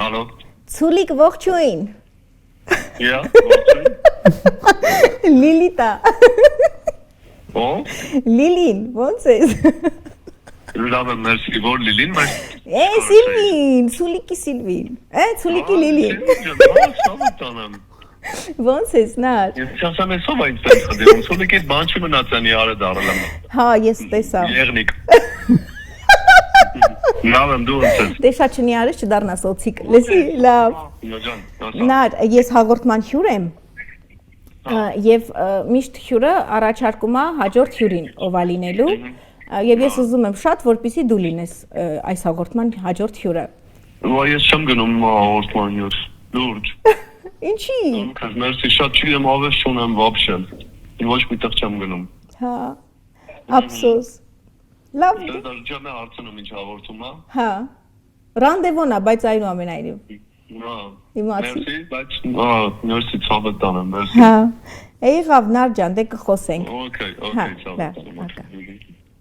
Ալո։ Ցուլիկ ողջույն։ Յա, ողջույն։ Լիլիտա։ Ո՞։ Լիլին, ո՞նց ես։ Լավ եմ, մերսի, որ Լիլին, բայց Սիլվին, Ցուլիկի Սիլվին։ Ցուլիկի Լիլին։ Սավտանամ։ Ո՞նց ես նար։ Ես ասեմ, ես ով այնտեղ խնդրում, Ցուլիկի բան չի մնացան իարը դարել։ Հա, ես տեսա։ Եղնիկ։ Լավ եմ, դու ոնց ես։ Դե շատ չնի արես չդառնաս օցիկ։ Լսի, լավ։ Յոջան, Նար, ես հաղորդման հյուր եմ։ Եվ միշտ հյուրը առաջարկում է հաջորդ հյուրին ով ալինելու։ Եվ ես ուզում եմ շատ, որպեսզի դու լինես այս հաղորդման հաջորդ հյուրը։ Ու ես չեմ գնում հաղորդման հյուր։ Լուրջ։ Ինչի։ Մերսի, շատ չգիտեմ, ավես չունեմ вообще։ Ոչ միտեղ չեմ գնում։ Հա։ Ափսոս։ Լավ։ Դա ջամը հարցնում ինչ հաղորդում է։ Հա։ Ռանդևոն է, բայց այնուամենայնիվ։ Հա։ Իմացի։ Մերսի, բայց մերսի ցավը տանեմ, մերսի։ Հա։ Եղավ Նար ջան, դե կխոսենք։ Okay, Հա, ցավ։ լավ, հակա։